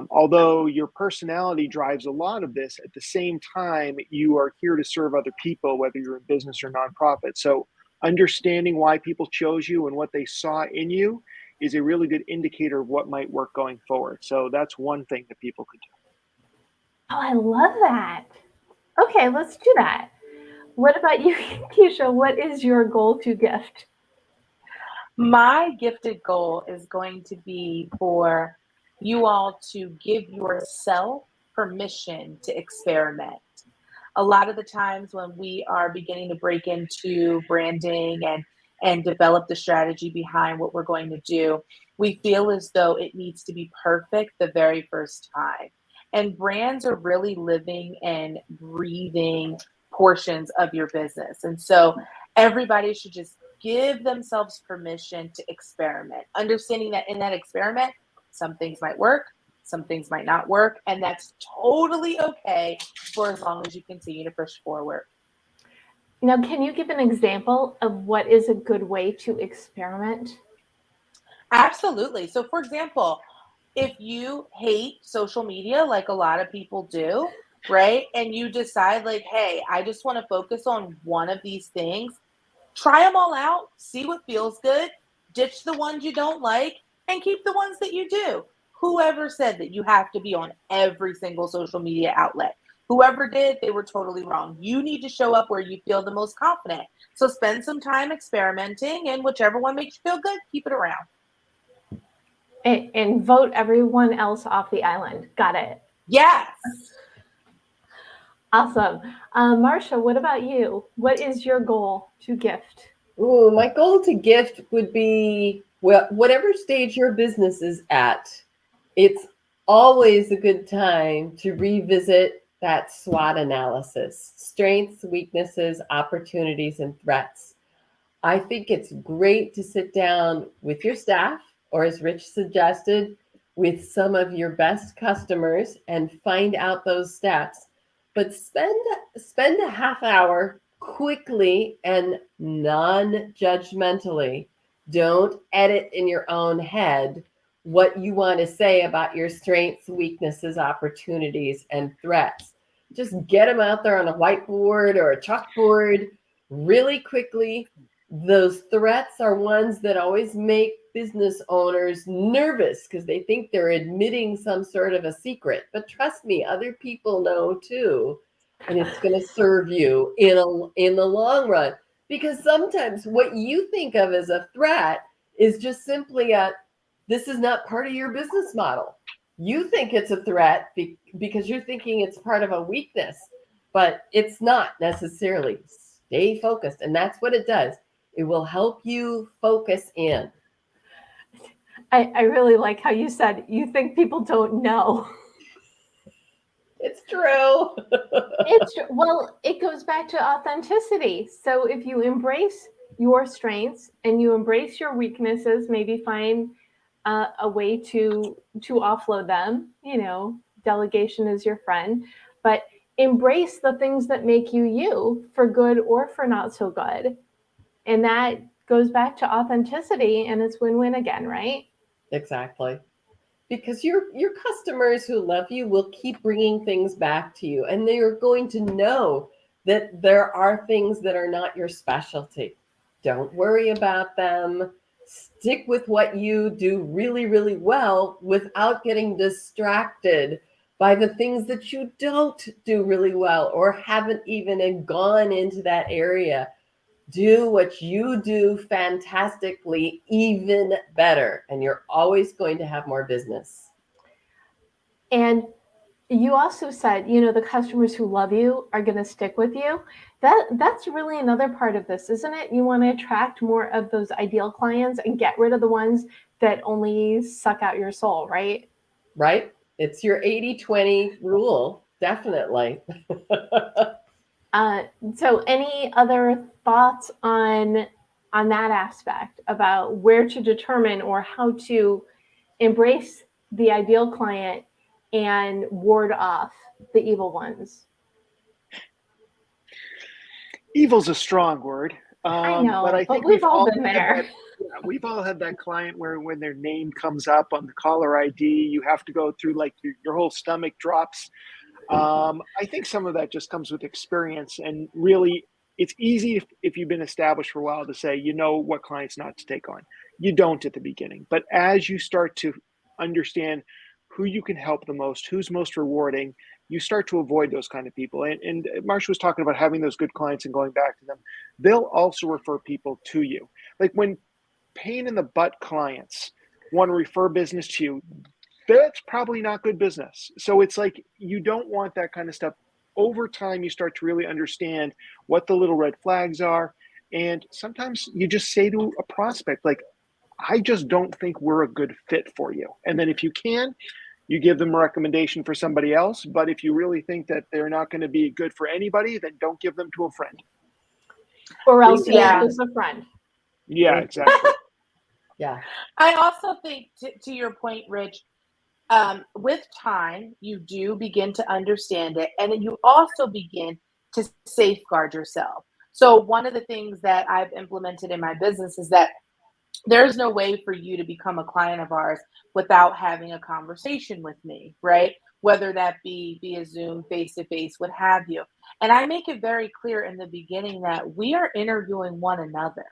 Although your personality drives a lot of this, at the same time, you are here to serve other people, whether you're in business or nonprofit. So understanding why people chose you and what they saw in you is a really good indicator of what might work going forward. So that's one thing that people could do. Oh, I love that. Okay, let's do that. What about you, Keshia? What is your go-to gift? My gifted goal is going to be for you all to give yourself permission to experiment. A lot of the times when we are beginning to break into branding and develop the strategy behind what we're going to do, we feel as though it needs to be perfect the very first time. And brands are really living and breathing portions of your business. And so everybody should just give themselves permission to experiment, understanding that in that experiment, some things might work, some things might not work, and that's totally okay for as long as you continue to push forward. Now, can you give an example of what is a good way to experiment? Absolutely. So, for example, if you hate social media like a lot of people do, right, and you decide, like, hey, I just want to focus on one of these things, try them all out, see what feels good, ditch the ones you don't like, and keep the ones that you do. Whoever said that you have to be on every single social media outlet? Whoever did, they were totally wrong. You need to show up where you feel the most confident. So spend some time experimenting, and whichever one makes you feel good, keep it around. And vote everyone else off the island. Got it. Yes. Awesome. Marcia, what about you? What is your goal to gift? Ooh, my goal to gift would be, well, whatever stage your business is at, it's always a good time to revisit that SWOT analysis: strengths, weaknesses, opportunities, and threats. I think it's great to sit down with your staff, or as Rich suggested, with some of your best customers and find out those steps. But spend a half hour quickly and non-judgmentally. Don't edit in your own head what you want to say about your strengths, weaknesses, opportunities, and threats. Just get them out there on a whiteboard or a chalkboard really quickly. Those threats are ones that always make business owners nervous because they think they're admitting some sort of a secret. But trust me, other people know too. And it's going to serve you in the long run. Because sometimes what you think of as a threat is just simply this is not part of your business model. You think it's a threat because you're thinking it's part of a weakness, but it's not necessarily. Stay focused. And that's what it does. It will help you focus in. I really like how you said you think people don't know. It's true. Well, it goes back to authenticity. So if you embrace your strengths and you embrace your weaknesses, maybe find a way to offload them. Delegation is your friend, but embrace the things that make you you, for good or for not so good. And that goes back to authenticity, and it's win-win again, right? Exactly. Because your customers who love you will keep bringing things back to you, and they are going to know that there are things that are not your specialty. Don't worry about them. Stick with what you do really, really well without getting distracted by the things that you don't do really well or haven't even gone into that area. Do what you do fantastically, even better, and you're always going to have more business. And you also said, the customers who love you are going to stick with you. That's really another part of this, isn't it? You want to attract more of those ideal clients and get rid of the ones that only suck out your soul, right? Right? It's your 80-20 rule, definitely. So any other thoughts on that aspect about where to determine or how to embrace the ideal client and ward off the evil ones? Evil's a strong word. I know, but I but think we've all been had there. we've all had that client where when their name comes up on the caller ID, you have to go through like your whole stomach drops. I think some of that just comes with experience, and really, it's easy if you've been established for a while to say you know what clients not to take on. You don't at the beginning, but as you start to understand who you can help the most, who's most rewarding, you start to avoid those kind of people. And Marcia was talking about having those good clients and going back to them. They'll also refer people to you. Like when pain in the butt clients want to refer business to you, that's probably not good business. So it's like you don't want that kind of stuff. Over time, you start to really understand what the little red flags are. And sometimes you just say to a prospect, like, I just don't think we're a good fit for you. And then if you can, you give them a recommendation for somebody else. But if you really think that they're not going to be good for anybody, then don't give them to a friend. Or else you Yeah. lose a friend. Yeah, exactly. Yeah. I also think, to your point, Rich, with time, you do begin to understand it, and then you also begin to safeguard yourself. So one of the things that I've implemented in my business is that there's no way for you to become a client of ours without having a conversation with me, right? Whether that be via Zoom, face to face, what have you. And I make it very clear in the beginning that we are interviewing one another.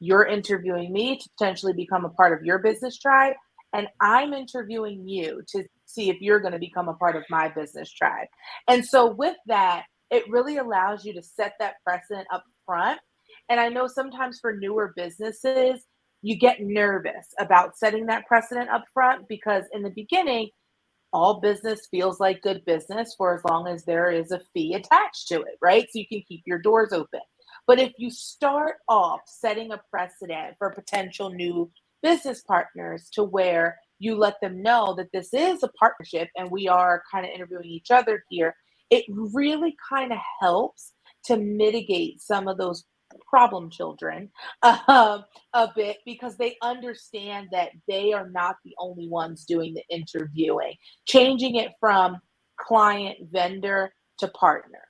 You're interviewing me to potentially become a part of your business tribe, and I'm interviewing you to see if you're going to become a part of my business tribe. And so with that, it really allows you to set that precedent up front. And I know sometimes for newer businesses, you get nervous about setting that precedent up front because in the beginning, all business feels like good business for as long as there is a fee attached to it, right? So you can keep your doors open. But if you start off setting a precedent for potential new business partners to where you let them know that this is a partnership and we are kind of interviewing each other here, it really kind of helps to mitigate some of those problem children a bit because they understand that they are not the only ones doing the interviewing, changing it from client vendor to partner.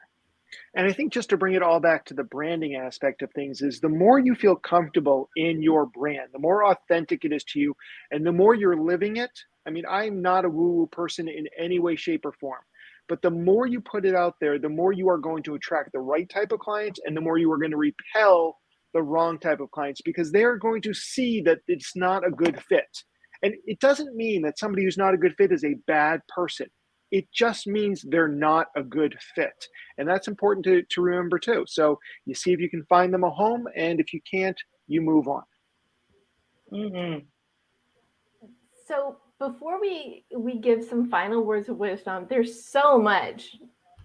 And I think just to bring it all back to the branding aspect of things is the more you feel comfortable in your brand, the more authentic it is to you, and the more you're living it. I mean, I'm not a woo-woo person in any way, shape, or form. But the more you put it out there, the more you are going to attract the right type of clients and the more you are going to repel the wrong type of clients because they're going to see that it's not a good fit. And it doesn't mean that somebody who's not a good fit is a bad person. It just means they're not a good fit. And that's important to remember too. So you see if you can find them a home, and if you can't, you move on. Mm-hmm. So before we give some final words of wisdom, there's so much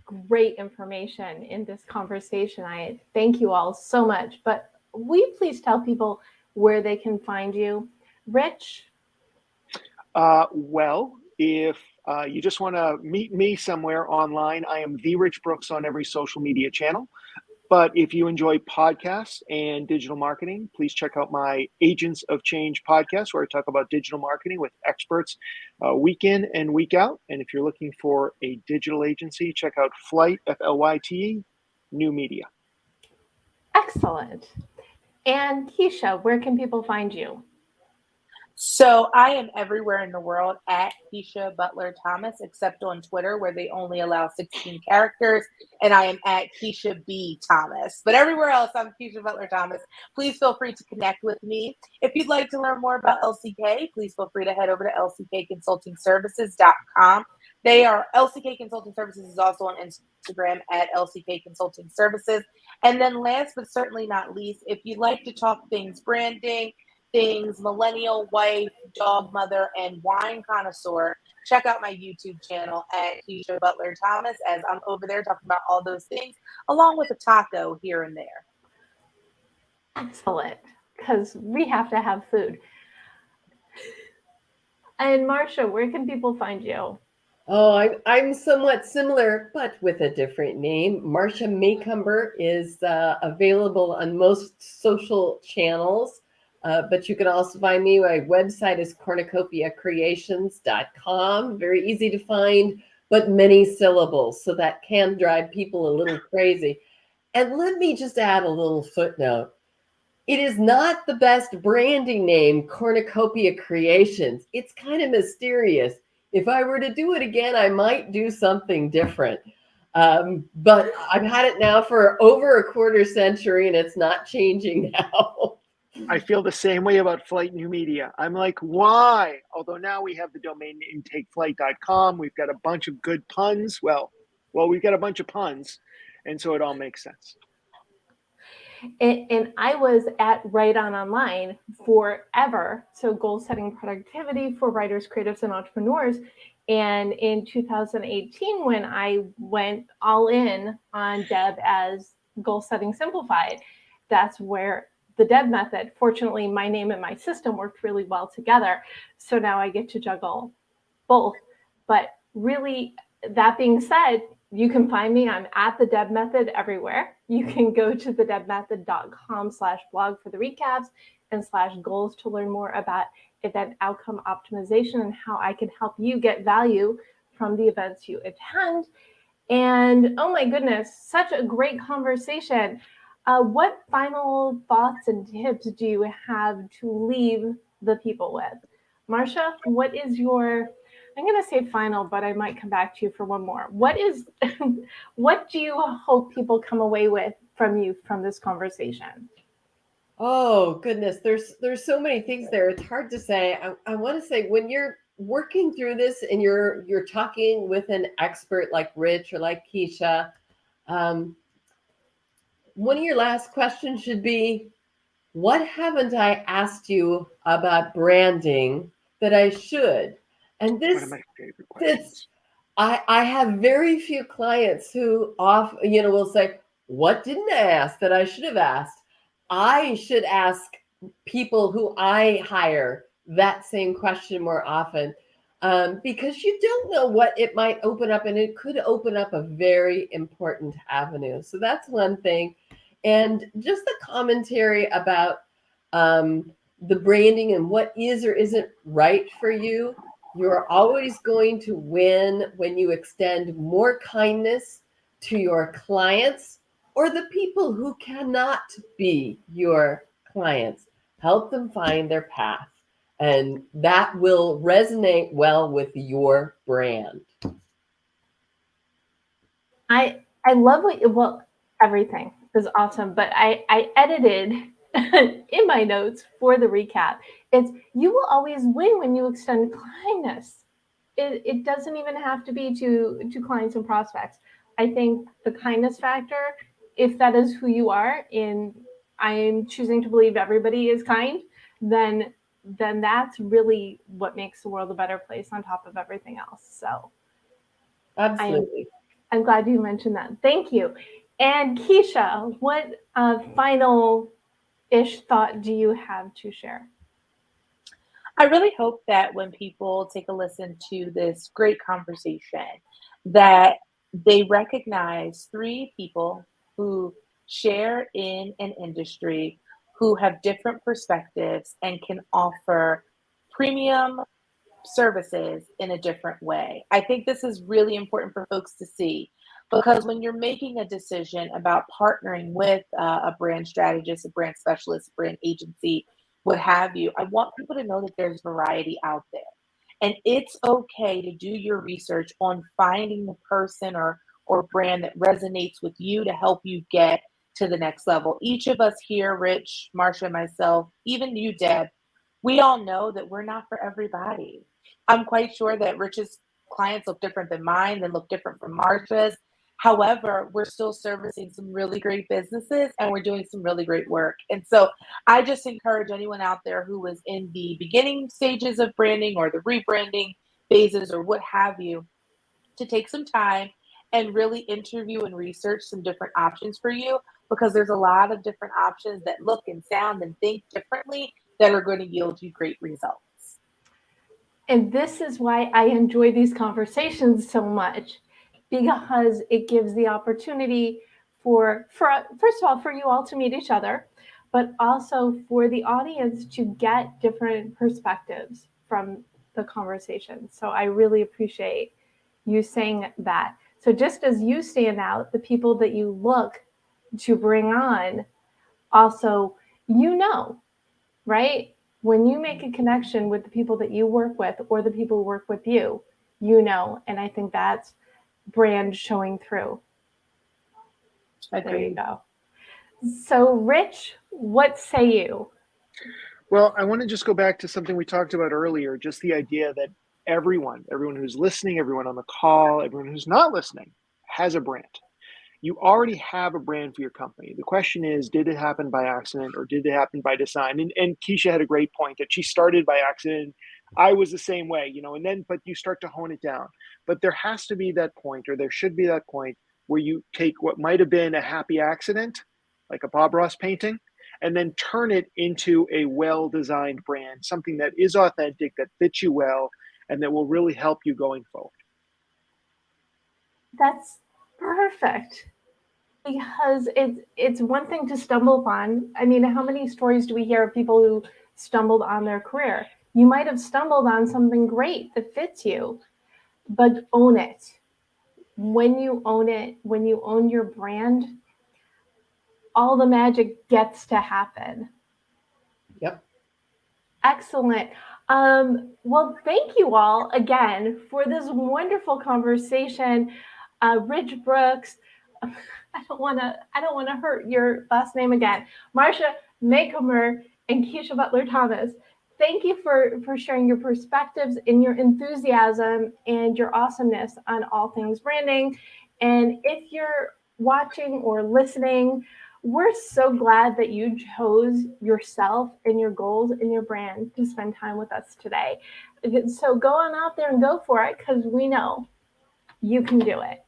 great information in this conversation. I thank you all so much. But will you please tell people where they can find you? Rich? Well, if you just want to meet me somewhere online, I am the Rich Brooks on every social media channel. But if you enjoy podcasts and digital marketing, please check out my Agents of Change podcast, where I talk about digital marketing with experts week in and week out. And if you're looking for a digital agency, check out Flyte, Flyte New Media. Excellent. And Keshia, where can people find you? So I am everywhere in the world at Keshia Butler-Thomas, except on Twitter where they only allow 16 characters, and I am at Keshia B. Thomas. But everywhere else, I'm Keshia Butler-Thomas. Please feel free to connect with me. If you'd like to learn more about LCK, please feel free to head over to lckconsultingservices.com. LCK Consulting Services is also on Instagram at LCK Consulting Services. And then last but certainly not least, if you'd like to talk things branding, things millennial wife, dog mother, and wine connoisseur, check out my YouTube channel at Keshia Butler-Thomas as I'm over there talking about all those things along with a taco here and there. Excellent, because we have to have food. And Marcia, where can people find you? Oh, I'm somewhat similar, but with a different name. Marcia Macomber is available on most social channels. But you can also find me. My website is cornucopiacreations.com. Very easy to find, but many syllables. So that can drive people a little crazy. And let me just add a little footnote. It is not the best branding name, Cornucopia Creations. It's kind of mysterious. If I were to do it again, I might do something different. But I've had it now for over a quarter century, and it's not changing now. I feel the same way about Flyte New Media. I'm like, why? Although now we have the domain name takeflyte.com. We've got a bunch of good puns. Well, we've got a bunch of puns, and so it all makes sense. And I was at Write On Online forever. So goal setting productivity for writers, creatives, and entrepreneurs. And in 2018, when I went all in on Deb as Goal Setting Simplified, that's where the Deb method, fortunately, my name and my system worked really well together. So now I get to juggle both. But really, that being said, you can find me. I'm at the Deb Method everywhere. You can go to thedebmethod.com/blog for the recaps and /goals to learn more about event outcome optimization and how I can help you get value from the events you attend. And oh my goodness, such a great conversation. What final thoughts and tips do you have to leave the people with? Marcia, what is your, I'm going to say final, but I might come back to you for one more. What do you hope people come away with from this conversation? Oh goodness, there's so many things there. It's hard to say. I want to say when you're working through this and you're talking with an expert like Rich or like Keshia, one of your last questions should be, what haven't I asked you about branding that I should? And this, One of my favorite questions. I have very few clients who will say, what didn't I ask that I should have asked? I should ask people who I hire that same question more often, because you don't know what it might open up, and it could open up a very important avenue. So that's one thing. And just the commentary about the branding and what is or isn't right for you. You're always going to win when you extend more kindness to your clients or the people who cannot be your clients. Help them find their path, and that will resonate well with your brand. I love everything is awesome, but I edited in my notes for the recap. It's, you will always win when you extend kindness. It doesn't even have to be to clients and prospects. I think the kindness factor, if that is who you are, I'm choosing to believe everybody is kind, then that's really what makes the world a better place on top of everything else. So Absolutely. I'm glad you mentioned that. Thank you. And Keshia, what final-ish thought do you have to share? I really hope that when people take a listen to this great conversation, that they recognize three people who share in an industry, who have different perspectives and can offer premium services in a different way. I think this is really important for folks to see, because when you're making a decision about partnering with a brand strategist, a brand specialist, a brand agency, what have you, I want people to know that there's variety out there. And it's okay to do your research on finding the person or brand that resonates with you to help you get to the next level. Each of us here, Rich, Marcia, myself, even you, Deb, we all know that we're not for everybody. I'm quite sure that Rich's clients look different than mine, then look different from Marcia's. However, we're still servicing some really great businesses and we're doing some really great work. And so I just encourage anyone out there who is in the beginning stages of branding or the rebranding phases or what have you, to take some time and really interview and research some different options for you, because there's a lot of different options that look and sound and think differently that are going to yield you great results. And this is why I enjoy these conversations so much, because it gives the opportunity for first of all, for you all to meet each other, but also for the audience to get different perspectives from the conversation. So I really appreciate you saying that. So just as you stand out, the people that you look to bring on also you know, right? When you make a connection with the people that you work with or the people who work with you, you know, and I think that's brand showing through. There you go. So, Rich, what say you? Well, I want to just go back to something we talked about earlier, just the idea that everyone who's listening, everyone on the call, everyone who's not listening has a brand. You already have a brand for your company. The question is, did it happen by accident or did it happen by design? And Keshia had a great point that she started by accident. I was the same way, but you start to hone it down. But there has to be that point, or there should be that point where you take what might have been a happy accident, like a Bob Ross painting, and then turn it into a well-designed brand, something that is authentic, that fits you well, and that will really help you going forward. That's perfect. Because it's one thing to stumble upon. I mean, how many stories do we hear of people who stumbled on their career? You might have stumbled on something great that fits you, but own it. When you own it, when you own your brand, all the magic gets to happen. Yep. Excellent. Well, thank you all again for this wonderful conversation. Rich Brooks, I don't want to hurt your last name again. Marcia, Macomber, and Keshia Butler-Thomas. Thank you for sharing your perspectives and your enthusiasm and your awesomeness on all things branding. And if you're watching or listening, we're so glad that you chose yourself and your goals and your brand to spend time with us today. So go on out there and go for it, because we know you can do it.